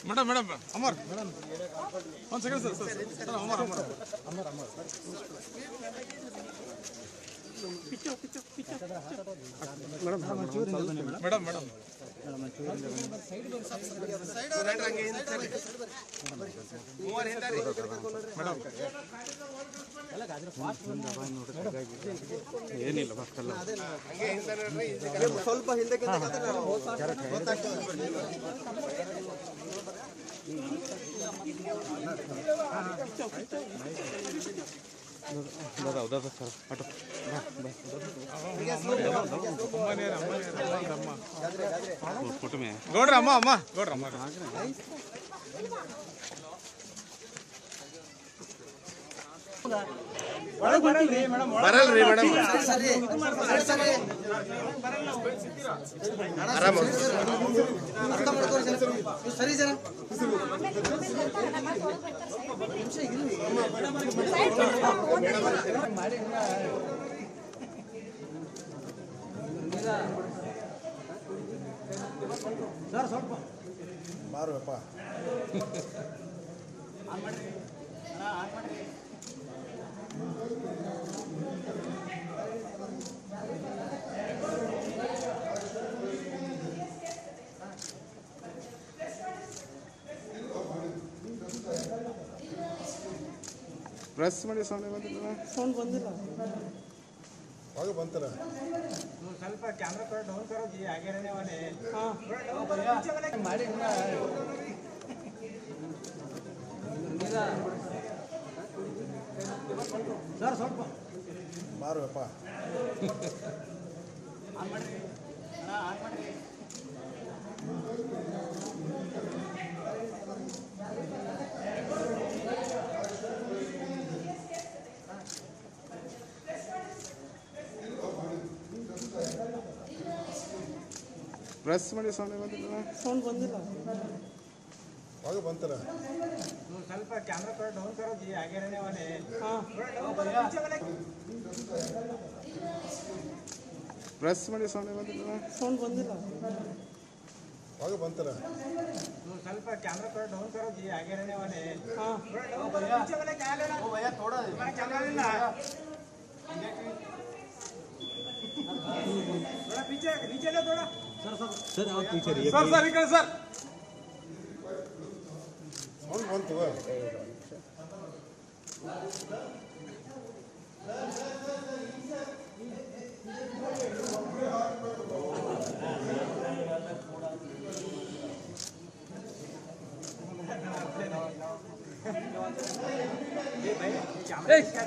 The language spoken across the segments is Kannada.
ಮೇಡಮ್ ಮೇಡಮ್ ಅಮರ್ ಒಂದು second sir Amar Amar Amar Amar madam madam ಏನಿಲ್ಲ ಸ್ವಲ್ಪ ಹಿಂದಕ್ಕೆ ಉದಾ ಸರ್ ಆಟೋ ಗೌಡ್ರ ಅಮ್ಮ ಅಮ್ಮ ಗೌಡ್ರ ಅಮ್ಮ ಬರಲ್ರಿ ಮೇಡಮ್ ಆರಾಮ ಸರಿ ಜನ ಸರ್ ಸ್ವಲ್ಪ ಮಾರುವಪ್ಪ ಪ್ರೆಸ್ ಮಾಡಿ ಸೌಂಡ್ ಬಂದಿಲ್ಲ ಸೌಂಡ್ ಬಂದಿಲ್ಲ ಆಗ ಬಂತಲ್ಲ ಸ್ವಲ್ಪ ಕ್ಯಾಮ್ರಾ ಥोड़ा डाउन करो जी आगे रहने वाले हां ಮಾಡಿ ಸರ್ ಸ್ವಲ್ಪ ಮಾರುವಪ್ಪ ಆನ್ ಮಾಡಿ ಅಣ್ಣ ಆನ್ ಮಾಡಿ ಪ್ರೆಸ್ ಮಾಡಿ ಸೌಂಡ್ ಬಂದಿಲ್ಲ ಸೌಂಡ್ ಬಂದಿಲ್ಲ ಆಗ ಬಂತಲ್ಲ ಸ್ವಲ್ಪ ಕ್ಯಾಮ್ರಾ ಥोड़ा डाउन करो जी आगे रहने वाले हां ಪ್ರೆಸ್ ಮಾಡಿ ಸೌಂಡ್ ಬಂದಿಲ್ಲ ಸೌಂಡ್ ಬಂದಿಲ್ಲ ಆಗ ಬಂತಲ್ಲ ಸ್ವಲ್ಪ ಕ್ಯಾಮ್ರಾ ಥोड़ा डाउन करो जी आगे रहने वाले हां पीछे वाले क्या लेना ओ भैया थोड़ा कैमरा लेना थोड़ा पीछे नीचे ले थोड़ा सर आप पीछे रहिए सर इकडे सर ಸೌಂಡ್ ಬಂತು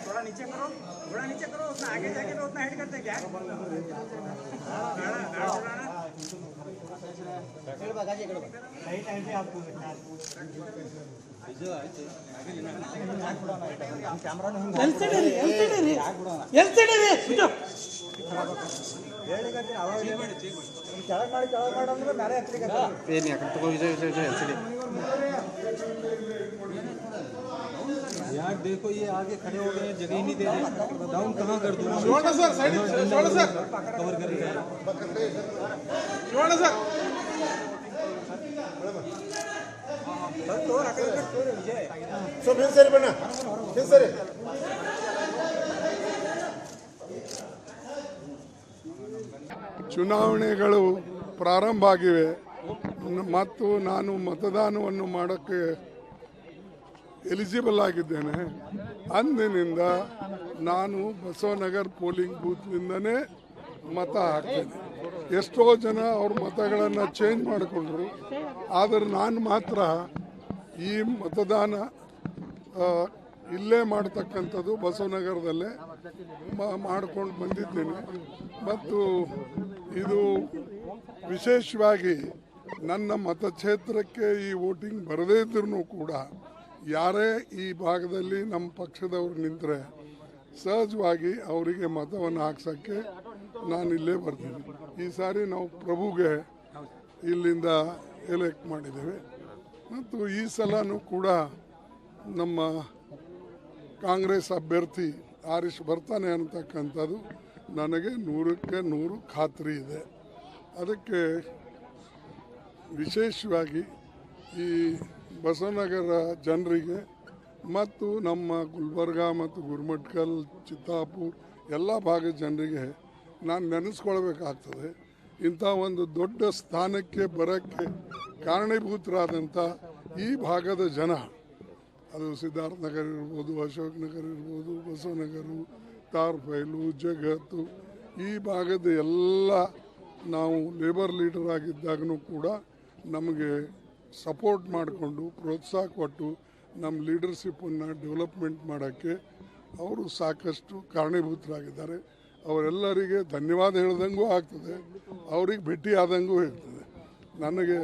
थोड़ा नीचे करो उतना आगे जाके तो उतना हेड करते क्या यार देखो ये आगे खड़े हो गए जगह ही नहीं दे रहे डाउन कहाँ कर दूँ सर साइड सर कवर करेंगे ಸರ್ ಸರಿ ಬಣ್ಣ ಸರಿ ಚುನಾವಣೆಗಳು ಪ್ರಾರಂಭ ಆಗಿವೆ ಮತ್ತು ನಾನು ಮತದಾನವನ್ನು ಮಾಡೋಕ್ಕೆ ಎಲಿಜಿಬಲ್ ಆಗಿದ್ದೇನೆ. ಅಂದಿನಿಂದ ನಾನು ಬಸವನಗರ್ ಪೋಲಿಂಗ್ ಬೂತ್ನಿಂದನೇ ಮತ ಹಾಕ್ತೇನೆ. ಎಷ್ಟೋ ಜನ ಅವ್ರ ಮತಗಳನ್ನು ಚೇಂಜ್ ಮಾಡಿಕೊಂಡ್ರು, ಆದರೆ ನಾನು ಮಾತ್ರ ಈ ಮತದಾನ ಇಲ್ಲೇ ಮಾಡ್ತಕ್ಕಂಥದ್ದು ಬಸವನಗರದಲ್ಲೇ ಮಾಡ್ಕೊಂಡು ಬಂದಿದ್ದೇನೆ. ಮತ್ತು ಇದು ವಿಶೇಷವಾಗಿ ನನ್ನ ಮತಕ್ಷೇತ್ರಕ್ಕೆ ಈ ವೋಟಿಂಗ್ ಬರದೇ ಇದ್ರೂ ಕೂಡ ಯಾರೇ ಈ ಭಾಗದಲ್ಲಿ ನಮ್ಮ ಪಕ್ಷದವ್ರು ನಿಂತರೆ ಸಹಜವಾಗಿ ಅವರಿಗೆ ಮತವನ್ನು ಹಾಕ್ಸೋಕ್ಕೆ ನಾನು ಇಲ್ಲೇ ಬರ್ತೀನಿ. ಈ ಸಾರಿ ನಾವು ಪ್ರಭುಗೆ ಇಲ್ಲಿಂದ ಎಲೆಕ್ಟ್ ಮಾಡಿದ್ದೇವೆ ಮತ್ತು ಈ ಸಲನೂ ಕೂಡ ನಮ್ಮ ಕಾಂಗ್ರೆಸ್ ಅಭ್ಯರ್ಥಿ ಆರಿಸ್ ಬರ್ತಾನೆ ಅಂತಕ್ಕಂಥದ್ದು ನನಗೆ 100ಕ್ಕೆ 100 ಖಾತ್ರಿ ಇದೆ. ಅದಕ್ಕೆ ವಿಶೇಷವಾಗಿ ಈ ಬಸವನಗರ ಜನರಿಗೆ ಮತ್ತು ನಮ್ಮ ಗುಲ್ಬರ್ಗ ಮತ್ತು ಗುರುಮಟ್ಕಲ್, ಚಿತ್ತಾಪುರ್ ಎಲ್ಲ ಭಾಗದ ಜನರಿಗೆ ನಾನು ನೆನೆಸ್ಕೊಳ್ಬೇಕಾಗ್ತದೆ. ಇಂಥ ಒಂದು ದೊಡ್ಡ ಸ್ಥಾನಕ್ಕೆ ಬರೋಕ್ಕೆ ಕಾರಣೀಭೂತರಾದಂಥ ಈ ಭಾಗದ ಜನ, ಅದು ಸಿದ್ಧಾರ್ಥ ನಗರ ಇರ್ಬೋದು, ಅಶೋಕ್ ನಗರ ಇರ್ಬೋದು, ಬಸವನಗರ, ತಾರ್ಫೈಲು, ಜಗತ್ತು, ಈ ಭಾಗದ ಎಲ್ಲ ನಾವು ಲೇಬರ್ ಲೀಡರ್ ಆಗಿದ್ದಾಗೂ ಕೂಡ ನಮಗೆ ಸಪೋರ್ಟ್ ಮಾಡಿಕೊಂಡು ಪ್ರೋತ್ಸಾಹ ಕೊಟ್ಟು ನಮ್ಮ ಲೀಡರ್ಶಿಪ್ಪನ್ನು ಡೆವಲಪ್ಮೆಂಟ್ ಮಾಡೋಕ್ಕೆ ಅವರು ಸಾಕಷ್ಟು ಕಾರಣೀಭೂತರಾಗಿದ್ದಾರೆ. ಅವರೆಲ್ಲರಿಗೆ ಧನ್ಯವಾದ ಹೇಳ್ದಂಗೂ ಆಗ್ತದೆ, ಅವ್ರಿಗೆ ಭೇಟಿ ಆದಂಗೂ ಇರ್ತದೆ. ನನಗೆ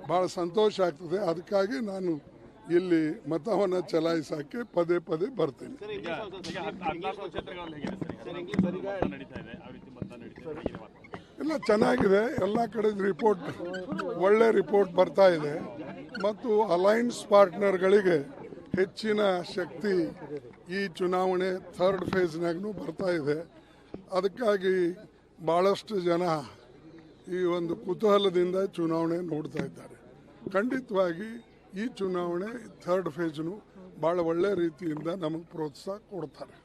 ಭಾಳ ಸಂತೋಷ ಆಗ್ತದೆ. ಅದಕ್ಕಾಗಿ ನಾನು ಇಲ್ಲಿ ಮತವನ್ನು ಚಲಾಯಿಸೋಕ್ಕೆ ಪದೇ ಪದೇ ಬರ್ತೀನಿ. ಎಲ್ಲ ಚೆನ್ನಾಗಿದೆ. ಎಲ್ಲ ಕಡೆ ರಿಪೋರ್ಟ್ ಒಳ್ಳೆ ರಿಪೋರ್ಟ್ ಬರ್ತಾ ಇದೆ ಮತ್ತು ಅಲೈನ್ಸ್ ಪಾರ್ಟ್ನರ್ಗಳಿಗೆ ಹೆಚ್ಚಿನ ಶಕ್ತಿ ಈ ಚುನಾವಣೆ 3rd ಫೇಸ್ನಾಗೂ ಬರ್ತಾ ಇದೆ. ಅದಕ್ಕಾಗಿ ಭಾಳಷ್ಟು ಜನ ಈ ಒಂದು ಕುತೂಹಲದಿಂದ ಚುನಾವಣೆ ನೋಡ್ತಾ ಇದ್ದಾರೆ. ಖಂಡಿತವಾಗಿ ಈ ಚುನಾವಣೆ 3rd ಫೇಜ್ನು ಭಾಳ ಒಳ್ಳೆ ರೀತಿಯಿಂದ ನಮಗೆ ಪ್ರೋತ್ಸಾಹ ಕೊಡ್ತಾರೆ.